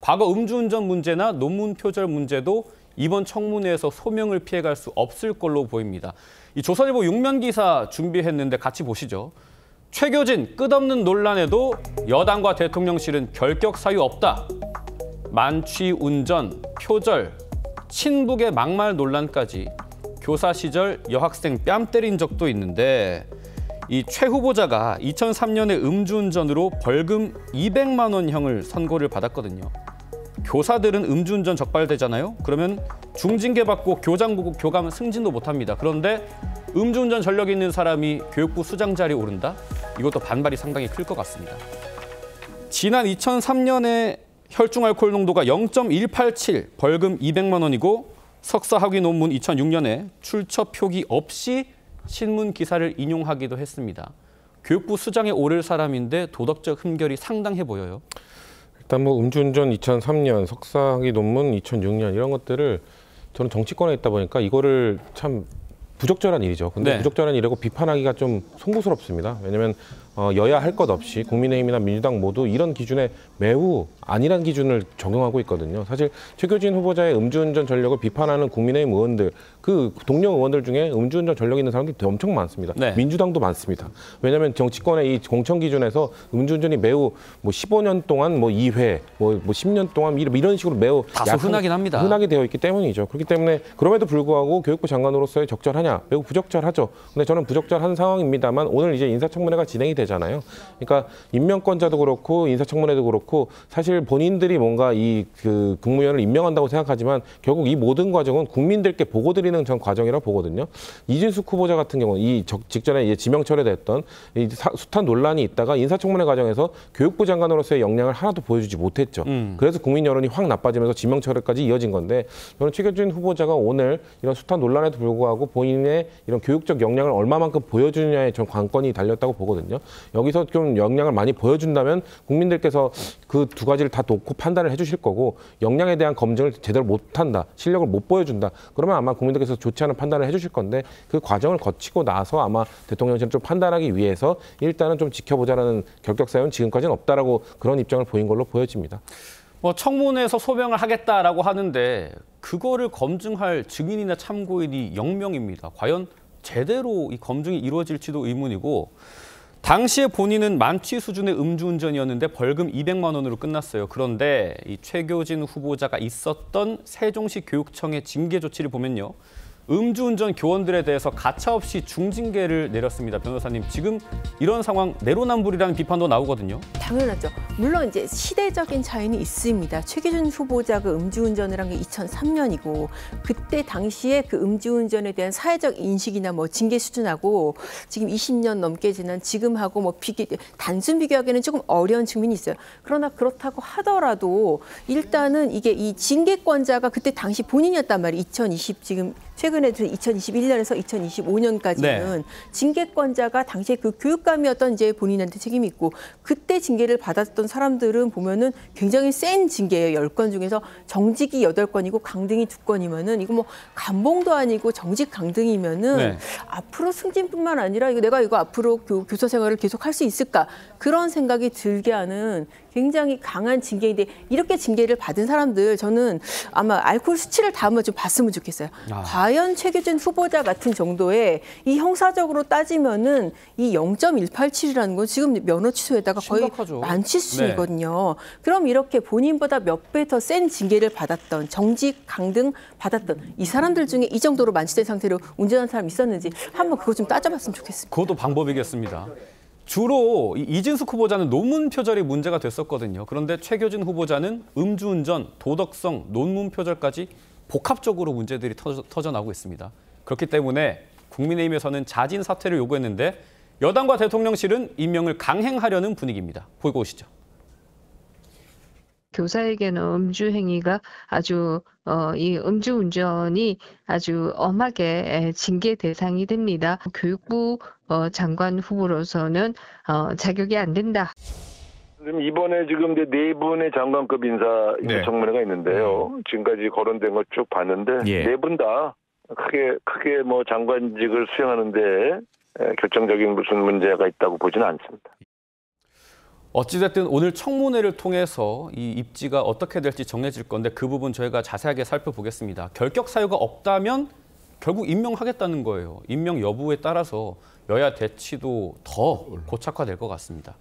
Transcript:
과거 음주운전 문제나 논문 표절 문제도 이번 청문회에서 소명을 피해갈 수 없을 걸로 보입니다. 이 조선일보 6면 기사 준비했는데 같이 보시죠. 최교진 끝없는 논란에도 여당과 대통령실은 결격 사유 없다. 만취 운전, 표절, 친북의 막말 논란까지 교사 시절 여학생 뺨 때린 적도 있는데 이 최 후보자가 2003년에 음주운전으로 벌금 200만 원형을 선고를 받았거든요. 교사들은 음주운전 적발되잖아요. 그러면 중징계 받고 교장 교감 승진도 못합니다. 그런데 음주운전 전력이 있는 사람이 교육부 수장 자리에 오른다? 이것도 반발이 상당히 클 것 같습니다. 지난 2003년에 혈중 알코올 농도가 0.187, 벌금 200만 원이고 석사 학위 논문 2006년에 출처 표기 없이 신문 기사를 인용하기도 했습니다. 교육부 수장에 오를 사람인데 도덕적 흠결이 상당해 보여요. 일단 뭐 음주운전 2003년, 석사학위 논문 2006년 이런 것들을 저는 정치권에 있다 보니까 이거를 참 부적절한 일이죠. 근데 네. 부적절한 일이라고 비판하기가 좀 송구스럽습니다. 왜냐하면 여야 할 것 없이 국민의힘이나 민주당 모두 이런 기준에 매우 안일한 기준을 적용하고 있거든요. 사실 최교진 후보자의 음주운전 전력을 비판하는 국민의힘 의원들, 그 동료 의원들 중에 음주운전 전력이 있는 사람들이 엄청 많습니다. 네. 민주당도 많습니다. 왜냐하면 정치권의 이 공천 기준에서 음주운전이 매우 뭐 15년 동안 뭐 2회, 뭐 10년 동안 이런 식으로 매우 다소 흔하긴 합니다. 흔하게 되어 있기 때문이죠. 그렇기 때문에 그럼에도 불구하고 교육부 장관으로서의 적절하냐? 매우 부적절하죠. 근데 저는 부적절한 상황입니다만 오늘 이제 인사청문회가 진행이 되잖아요. 그러니까 임명권자도 그렇고 인사청문회도 그렇고 사실 본인들이 뭔가 그 국무위원을 임명한다고 생각하지만 결국 이 모든 과정은 국민들께 보고 드리는 전 과정이라고 보거든요. 이진숙 후보자 같은 경우는 이 직전에 이제 지명 철회됐던 이 숱한 논란이 있다가 인사청문회 과정에서 교육부 장관으로서의 역량을 하나도 보여주지 못했죠. 그래서 국민 여론이 확 나빠지면서 지명 철회까지 이어진 건데 저는 최교진 후보자가 오늘 이런 숱한 논란에도 불구하고 본인의 이런 교육적 역량을 얼마만큼 보여주느냐에 전 관건이 달렸다고 보거든요. 여기서 좀 역량을 많이 보여준다면 국민들께서 그 두 가지를 다 놓고 판단을 해주실 거고 역량에 대한 검증을 제대로 못한다, 실력을 못 보여준다. 그러면 아마 국민들께서 좋지 않은 판단을 해주실 건데 그 과정을 거치고 나서 아마 대통령실은 좀 판단하기 위해서 일단은 좀 지켜보자라는 결격 사유는 지금까지는 없다라고 그런 입장을 보인 걸로 보여집니다. 뭐 청문회에서 소명을 하겠다라고 하는데 그거를 검증할 증인이나 참고인이 0명입니다. 과연 제대로 이 검증이 이루어질지도 의문이고 당시에 본인은 만취 수준의 음주운전이었는데 벌금 200만 원으로 끝났어요. 그런데 이 최교진 후보자가 있었던 세종시 교육청의 징계 조치를 보면요. 음주운전 교원들에 대해서 가차없이 중징계를 내렸습니다. 변호사님, 지금 이런 상황 내로남불이라는 비판도 나오거든요. 당연하죠. 물론 이제 시대적인 차이는 있습니다. 최기준 후보자가 음주운전을 한 게 2003년이고 그때 당시에 그 음주운전에 대한 사회적 인식이나 뭐 징계 수준하고 지금 20년 넘게 지난 지금하고 뭐 단순 비교하기는 조금 어려운 측면이 있어요. 그러나 그렇다고 하더라도 일단은 이게 이 징계권자가 그때 당시 본인이었단 말이에요. 2020 지금 최근에 2021년에서 2025년까지는 네. 징계권자가 당시에 그 교육감이었던 이제 본인한테 책임이 있고 그때 징계를 받았던 사람들은 보면은 굉장히 센 징계예요. 10건 중에서 정직이 8건이고 강등이 2건이면은 이거 뭐 감봉도 아니고 정직 강등이면은 네. 앞으로 승진뿐만 아니라 내가 이거 앞으로 교사 생활을 계속 할 수 있을까 그런 생각이 들게 하는 굉장히 강한 징계인데 이렇게 징계를 받은 사람들 저는 아마 알코올 수치를 다 한번 좀 봤으면 좋겠어요. 과연 최규진 후보자 같은 정도의 이 형사적으로 따지면은 이 0.187이라는 건 지금 면허 취소에다가 거의 심각하죠. 만취 수준이거든요. 네. 그럼 이렇게 본인보다 몇 배 더 센 징계를 받았던 정직 강등 받았던 이 사람들 중에 이 정도로 만취된 상태로 운전한 사람 있었는지 한번 그거 좀 따져봤으면 좋겠습니다. 그것도 방법이겠습니다. 주로 이진숙 후보자는 논문 표절이 문제가 됐었거든요. 그런데 최교진 후보자는 음주운전, 도덕성, 논문 표절까지 복합적으로 문제들이 터져나오고 있습니다. 그렇기 때문에 국민의힘에서는 자진 사퇴를 요구했는데 여당과 대통령실은 임명을 강행하려는 분위기입니다. 보고 오시죠. 교사에게는 음주 행위가 아주 이 음주운전이 아주 엄하게 징계 대상이 됩니다. 교육부 장관 후보로서는 자격이 안 된다. 이번에 지금 이제 4분의 장관급 인사청문회가 있는데요. 지금까지 거론된 걸 쭉 봤는데 4분 다 크게 뭐 장관직을 수행하는데 결정적인 무슨 문제가 있다고 보지는 않습니다. 어찌됐든 오늘 청문회를 통해서 이 입지가 어떻게 될지 정해질 건데 그 부분 저희가 자세하게 살펴보겠습니다. 결격 사유가 없다면 결국 임명하겠다는 거예요. 임명 여부에 따라서 여야 대치도 더 고착화될 것 같습니다.